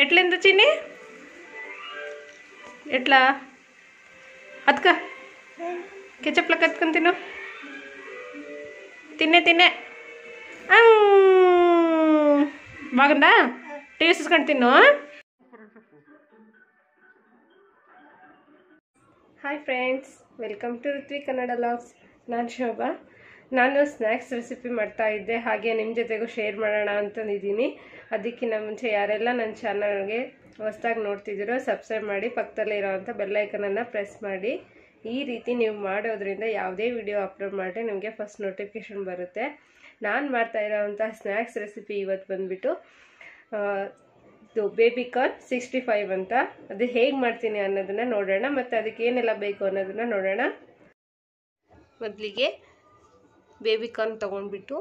ఎట్లెంత చిన్ని ఎట్లా అతక కెచప్లో కత్తుకొని తిను తిన్నే తిన్నే బాగుందా టీవీ చూసుకొని తిన్ను. Hi friends, welcome to Rithvi Kannada logs. ನಾನು ಶೋಭಾ. ನಾನು ಸ್ನ್ಯಾಕ್ಸ್ ರೆಸಿಪಿ ಮಾಡ್ತಾ ಇದ್ದೆ, ಹಾಗೆ ನಿಮ್ಮ ಜೊತೆಗೂ ಶೇರ್ ಮಾಡೋಣ ಅಂತಂದಿದ್ದೀನಿ. ಅದಕ್ಕಿಂತ ಮುಂಚೆ ಯಾರೆಲ್ಲ ನನ್ನ ಚಾನಲ್ಗೆ ಹೊಸದಾಗಿ ನೋಡ್ತಿದ್ದೀರೋ ಸಬ್ಸ್ಕ್ರೈಬ್ ಮಾಡಿ, ಪಕ್ಕದಲ್ಲೇ ಇರೋವಂಥ ಬೆಲ್ಲೈಕನನ್ನು ಪ್ರೆಸ್ ಮಾಡಿ. ಈ ರೀತಿ ನೀವು ಮಾಡೋದ್ರಿಂದ ಯಾವುದೇ ವಿಡಿಯೋ ಅಪ್ಲೋಡ್ ಮಾಡಿದ್ರೆ ನಿಮಗೆ ಫಸ್ಟ್ ನೋಟಿಫಿಕೇಷನ್ ಬರುತ್ತೆ. ನಾನು ಮಾಡ್ತಾ ಇರೋವಂಥ ಸ್ನ್ಯಾಕ್ಸ್ ರೆಸಿಪಿ ಇವತ್ತು ಬಂದುಬಿಟ್ಟು ಇದು ಬೇಬಿಕಾರ್ನ್ 65 ಅಂತ. ಅದು ಹೇಗೆ ಮಾಡ್ತೀನಿ ಅನ್ನೋದನ್ನು ನೋಡೋಣ, ಮತ್ತು ಅದಕ್ಕೆ ಏನೆಲ್ಲ ಬೇಕು ಅನ್ನೋದನ್ನು ನೋಡೋಣ. ಮೊದಲಿಗೆ ಬೇಬಿಕಾರ್ನ್ ತೊಗೊಂಡ್ಬಿಟ್ಟು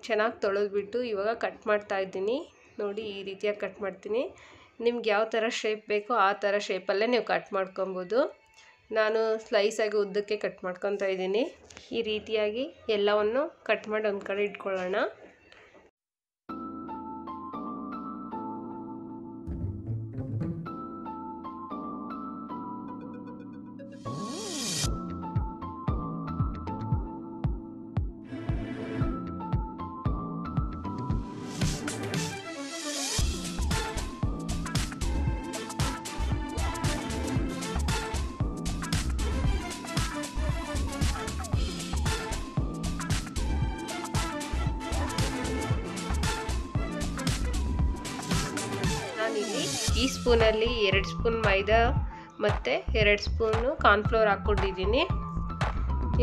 ಚೆನ್ನಾಗಿ ತೊಳೆದ್ಬಿಟ್ಟು ಇವಾಗ ಕಟ್ ಮಾಡ್ತಾ ಇದ್ದೀನಿ. ನೋಡಿ, ಈ ರೀತಿಯಾಗಿ ಕಟ್ ಮಾಡ್ತೀನಿ. ನಿಮ್ಗೆ ಯಾವ ಥರ ಶೇಪ್ ಬೇಕೋ ಆ ಥರ ಶೇಪಲ್ಲೇ ನೀವು ಕಟ್ ಮಾಡ್ಕೊಬೋದು. ನಾನು ಸ್ಲೈಸಾಗಿ ಉದ್ದಕ್ಕೆ ಕಟ್ ಮಾಡ್ಕೊತಾ ಇದ್ದೀನಿ. ಈ ರೀತಿಯಾಗಿ ಎಲ್ಲವನ್ನು ಕಟ್ ಮಾಡಿ ಒಂದು ಕಡೆ ಇಟ್ಕೊಳ್ಳೋಣ. ಈ ಸ್ಪೂನಲ್ಲಿ 2 ಸ್ಪೂನ್ ಮೈದಾ ಮತ್ತು 2 ಸ್ಪೂನು ಕಾರ್ನ್ಫ್ಲೋರ್ ಹಾಕ್ಕೊಂಡಿದ್ದೀನಿ.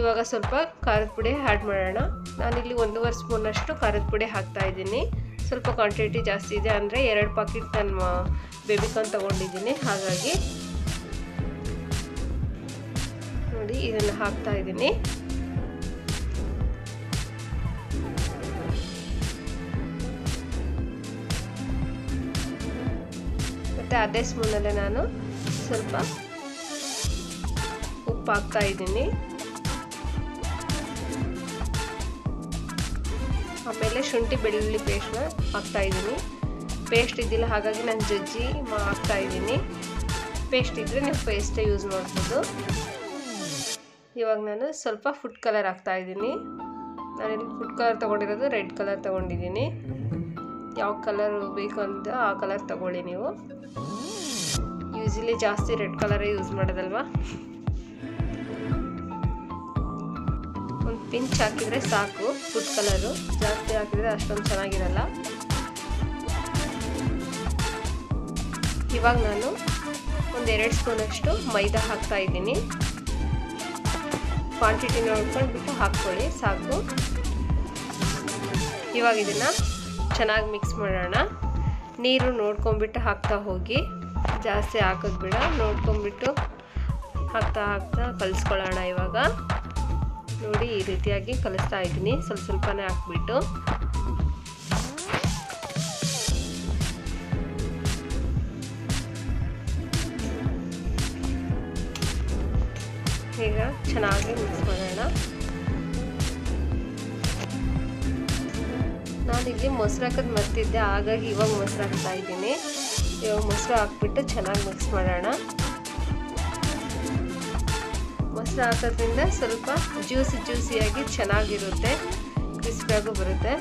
ಇವಾಗ ಸ್ವಲ್ಪ ಖಾರದ ಪುಡಿ ಆ್ಯಡ್ ಮಾಡೋಣ. ನಾನಿಲ್ಲಿ 1.5 ಸ್ಪೂನಷ್ಟು ಖಾರದ ಪುಡಿ ಹಾಕ್ತಾಯಿದ್ದೀನಿ. ಸ್ವಲ್ಪ ಕ್ವಾಂಟಿಟಿ ಜಾಸ್ತಿ ಇದೆ, ಅಂದರೆ 2 ಪಾಕೆಟ್ ನಾನು ಬೇಬಿಕಾರ್ನ್ ತೊಗೊಂಡಿದ್ದೀನಿ. ಹಾಗಾಗಿ ನೋಡಿ, ಇದನ್ನು ಹಾಕ್ತಾಯಿದ್ದೀನಿ. ಮತ್ತು ಅದೇ ಸ್ಪೂನಲ್ಲೇ ನಾನು ಸ್ವಲ್ಪ ಉಪ್ಪು ಹಾಕ್ತಾ ಇದ್ದೀನಿ. ಆಮೇಲೆ ಶುಂಠಿ ಬೆಳ್ಳುಳ್ಳಿ ಪೇಸ್ಟ್ನ ಹಾಕ್ತಾ ಇದ್ದೀನಿ. ಪೇಸ್ಟ್ ಇದ್ದಿಲ್ಲ, ಹಾಗಾಗಿ ನಾನು ಜಜ್ಜಿ ಹಾಕ್ತಾ ಇದ್ದೀನಿ. ಪೇಸ್ಟ್ ಇದ್ದರೆ ನೀವು ಪೇಸ್ಟೇ ಯೂಸ್ ಮಾಡ್ಬೋದು. ಇವಾಗ ನಾನು ಸ್ವಲ್ಪ ಫುಡ್ ಕಲರ್ ಹಾಕ್ತಾ ಇದ್ದೀನಿ. ನಾನಿಲ್ಲಿ ಫುಡ್ ಕಲರ್ ತೊಗೊಂಡಿರೋದು ರೆಡ್ ಕಲರ್ ತೊಗೊಂಡಿದ್ದೀನಿ. ಯಾವ ಕಲರ್ ಬೇಕು ಅಂತ ಆ ಕಲರ್ ತೊಗೊಳ್ಳಿ. ನೀವು ಯೂಶಲಿ ಜಾಸ್ತಿ ರೆಡ್ ಕಲರೇ ಯೂಸ್ ಮಾಡೋದಲ್ವಾ. ಒಂದು ಪಿಂಚ್ ಹಾಕಿದರೆ ಸಾಕು ಫುಡ್ ಕಲರು, ಜಾಸ್ತಿ ಹಾಕಿದರೆ ಅಷ್ಟೊಂದು ಚೆನ್ನಾಗಿರಲ್ಲ. ಇವಾಗ ನಾನು ಒಂದು 2 ಸ್ಪೂನಷ್ಟು ಮೈದಾ ಹಾಕ್ತಾ ಇದ್ದೀನಿ. ಕ್ವಾಂಟಿಟಿ ನೋಡ್ಕೊಂಡ್ಬಿಟ್ಟು ಹಾಕ್ಕೊಳ್ಳಿ, ಸಾಕು. ಇವಾಗ ಇದನ್ನು ಚೆನ್ನಾಗಿ ಮಿಕ್ಸ್ ಮಾಡೋಣ. ನೀರು ನೋಡ್ಕೊಂಬಿಟ್ಟು ಹಾಕ್ತಾ ಹೋಗಿ, ಜಾಸ್ತಿ ಹಾಕೋದು ಬೇಡ. ನೋಡ್ಕೊಂಬಿಟ್ಟು ಹಾಕ್ತಾ ಕಲಿಸ್ಕೊಳ್ಳೋಣ. ಇವಾಗ ನೋಡಿ, ಈ ರೀತಿಯಾಗಿ ಕಲಿಸ್ತಾ ಇದ್ದೀನಿ. ಸ್ವಲ್ಪನೇ ಹಾಕ್ಬಿಟ್ಟು ಈಗ ಚೆನ್ನಾಗಿ ಮಿಕ್ಸ್ ಮಾಡೋಣ. ನಾನಿಲ್ಲಿ ಮೊಸರು ಹಾಕೋದು ಮರ್ತಿದ್ದೆ, ಹಾಗಾಗಿ ಇವಾಗ ಮೊಸರು ಹಾಕ್ತಾ ಇದ್ದೀನಿ. ಇವಾಗ ಮೊಸರು ಹಾಕ್ಬಿಟ್ಟು ಚೆನ್ನಾಗಿ ಮಿಕ್ಸ್ ಮಾಡೋಣ. ಮೊಸರು ಹಾಕೋದ್ರಿಂದ ಸ್ವಲ್ಪ ಜ್ಯೂಸಿಯಾಗಿ ಚೆನ್ನಾಗಿರುತ್ತೆ, ಕ್ರಿಸ್ಪಿಯಾಗೂ ಬರುತ್ತೆ.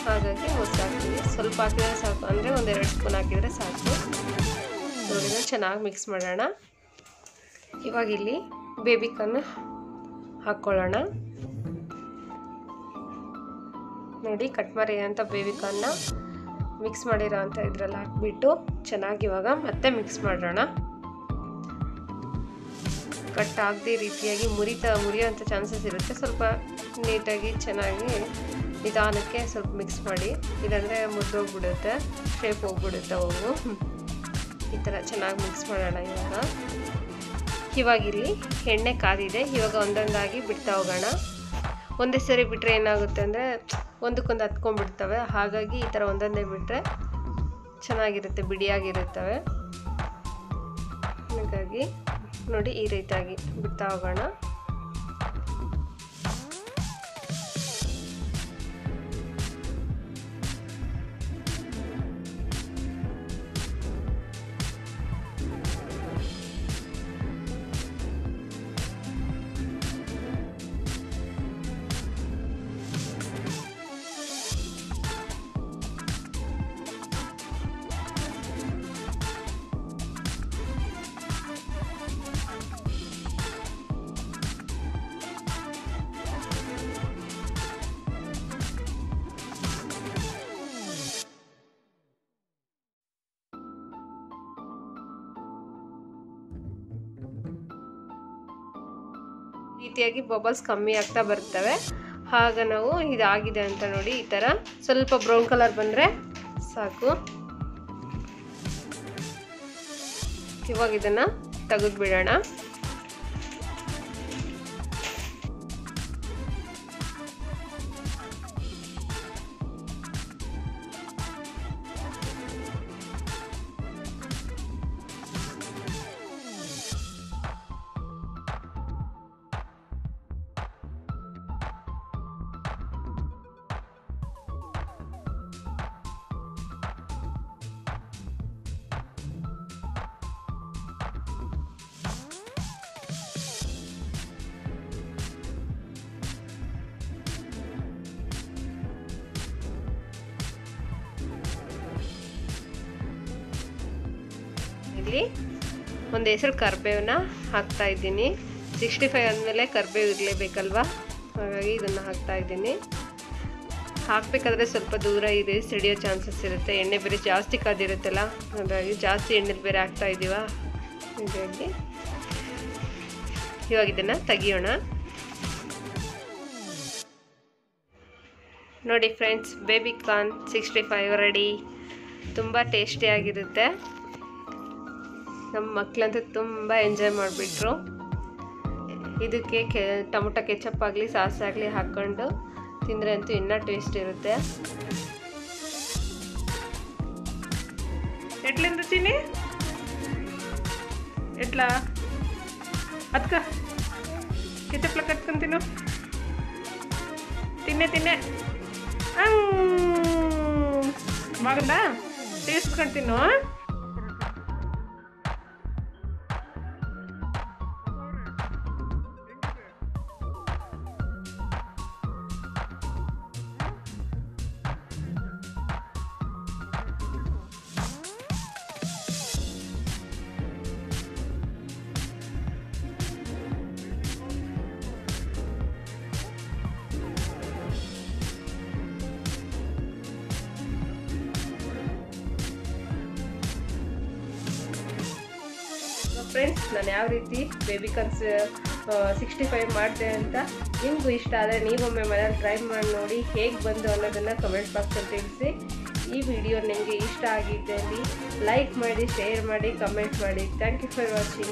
ಹಾಗಾಗಿ ಮೊಸರು ಹಾಕ್ತೀವಿ. ಸ್ವಲ್ಪ ಹಾಕಿದರೆ ಸಾಕು, ಅಂದರೆ 1-2 ಸ್ಪೂನ್ ಹಾಕಿದರೆ ಸಾಕು. ನೋಡಿದ್ರೆ ಚೆನ್ನಾಗಿ ಮಿಕ್ಸ್ ಮಾಡೋಣ. ಇವಾಗ ಇಲ್ಲಿ ಬೇಬಿಕಾರ್ನ್ ಹಾಕ್ಕೊಳ್ಳೋಣ. ನೋಡಿ, ಕಟ್ ಮಾಡಿರೋಂಥ ಬೇಬಿಕಾರ್ನ್ನ ಮಿಕ್ಸ್ ಮಾಡಿರೋ ಅಂಥ ಇದರಲ್ಲಿ ಹಾಕ್ಬಿಟ್ಟು ಚೆನ್ನಾಗಿ ಇವಾಗ ಮತ್ತೆ ಮಿಕ್ಸ್ ಮಾಡೋಣ. ಕಟ್ ಆಗದೆ ರೀತಿಯಾಗಿ ಮುರಿಯೋಂಥ ಚಾನ್ಸಸ್ ಇರುತ್ತೆ. ಸ್ವಲ್ಪ ನೀಟಾಗಿ ಚೆನ್ನಾಗಿ ನಿಧಾನಕ್ಕೆ ಸ್ವಲ್ಪ ಮಿಕ್ಸ್ ಮಾಡಿ, ಇಲ್ಲಾಂದರೆ ಮುರಿದೋಗ್ಬಿಡುತ್ತೆ, ಶೇಪ್ ಹೋಗ್ಬಿಡುತ್ತೆ ಅವು. ಈ ಥರ ಚೆನ್ನಾಗಿ ಮಿಕ್ಸ್ ಮಾಡೋಣ. ಇವಾಗ ಇಲ್ಲಿ ಎಣ್ಣೆ ಕಾದಿದೆ. ಇವಾಗ ಒಂದೊಂದಾಗಿ ಬಿಡ್ತಾ ಹೋಗೋಣ. ಒಂದೇ ಸರಿ ಬಿಟ್ಟರೆ ಏನಾಗುತ್ತೆ ಅಂದರೆ ಒಂದಕ್ಕೊಂದು ಹತ್ಕೊಂಡ್ಬಿಡ್ತವೆ. ಹಾಗಾಗಿ ಈ ಥರ ಒಂದೊಂದೇ ಬಿಟ್ಟರೆ ಚೆನ್ನಾಗಿರುತ್ತೆ, ಬಿಡಿಯಾಗಿರುತ್ತವೆ. ಹಾಗಾಗಿ ನೋಡಿ, ಈ ರೀತಿಯಾಗಿ ಬಿಡ್ತಾ ಹೋಗೋಣ. ರೀತಿಯಾಗಿ ಬಬಲ್ಸ್ ಕಮ್ಮಿ ಆಗ್ತಾ ಬರ್ತವೆ. ಆಗ ನಾವು ಇದಾಗಿದೆ ಅಂತ ನೋಡಿ ಈ ಥರ ಸ್ವಲ್ಪ ಬ್ರೌನ್ ಕಲರ್ ಬಂದರೆ ಸಾಕು. ಇವಾಗ ಇದನ್ನು ತೆಗೆದುಬಿಡೋಣ. ಇಲ್ಲಿ ಒಂದು ಹೆಸರು ಕರಿಬೇವನ್ನ ಹಾಕ್ತಾ ಇದ್ದೀನಿ. 65 ಆದಮೇಲೆ ಕರಿಬೇವು ಇರಲೇಬೇಕಲ್ವಾ, ಹಾಗಾಗಿ ಇದನ್ನು ಹಾಕ್ತಾ ಇದ್ದೀನಿ. ಹಾಕಬೇಕಾದ್ರೆ ಸ್ವಲ್ಪ ದೂರ ಇದೆ, ಸಿಡಿಯೋ ಚಾನ್ಸಸ್ ಇರುತ್ತೆ. ಎಣ್ಣೆ ಬೇರೆ ಜಾಸ್ತಿ ಕಾದಿರುತ್ತಲ್ಲ, ಹಾಗಾಗಿ ಜಾಸ್ತಿ ಎಣ್ಣೆ ಬೇರೆ ಹಾಕ್ತಾ ಇದ್ದೀವ. ಹೀಗಾಗಿ ಇವಾಗ ಇದನ್ನು ತೆಗಿಯೋಣ. ನೋಡಿ ಫ್ರೆಂಡ್ಸ್, ಬೇಬಿ ಕಾರ್ನ್ 65 ರೆಡಿ. ತುಂಬ ಟೇಸ್ಟಿಯಾಗಿರುತ್ತೆ. ನಮ್ಮ ಮಕ್ಕಳಂತೂ ತುಂಬ ಎಂಜಾಯ್ ಮಾಡಿಬಿಟ್ರು. ಇದಕ್ಕೆ ಟೊಮೊಟೊ ಕೆಚಪ್ ಆಗಲಿ ಸಾಸ್ ಆಗಲಿ ಹಾಕ್ಕೊಂಡು ತಿಂದರೆ ಅಂತೂ ಇನ್ನೂ ಟೇಸ್ಟ್ ಇರುತ್ತೆ. ಎಟ್ಲಿಂದ ತಿನ್ನಿ, ಎಟ್ಲಾ ಅದಕ್ಕ ಕೆಚಪ್ಲ ಕಟ್ಕೊಂತೀನು, ತಿನ್ನೆ ಮಗಂದ ಟೇಸ್ಟ್ಕೊಂಡು ತಿನ್ನು. ಫ್ರೆಂಡ್ಸ್, ನಾನು ಯಾವ ರೀತಿ ಬೇಬಿ ಕಾರ್ನ್ 65 ಮಾಡಿದೆ ಅಂತ ನಿಮಗೂ ಇಷ್ಟ ಆದರೆ ನೀವೊಮ್ಮೆ ಮನೇಲಿ ಟ್ರೈ ಮಾಡಿ ನೋಡಿ. ಹೇಗೆ ಬಂದು ಅನ್ನೋದನ್ನು ಕಮೆಂಟ್ ಬಾಕ್ಸಲ್ಲಿ ತಿಳಿಸಿ. ಈ ವಿಡಿಯೋ ನಿಮಗೆ ಇಷ್ಟ ಆಗಿದ್ದಲ್ಲಿ ಲೈಕ್ ಮಾಡಿ, ಶೇರ್ ಮಾಡಿ, ಕಮೆಂಟ್ ಮಾಡಿ. Thank you for watching.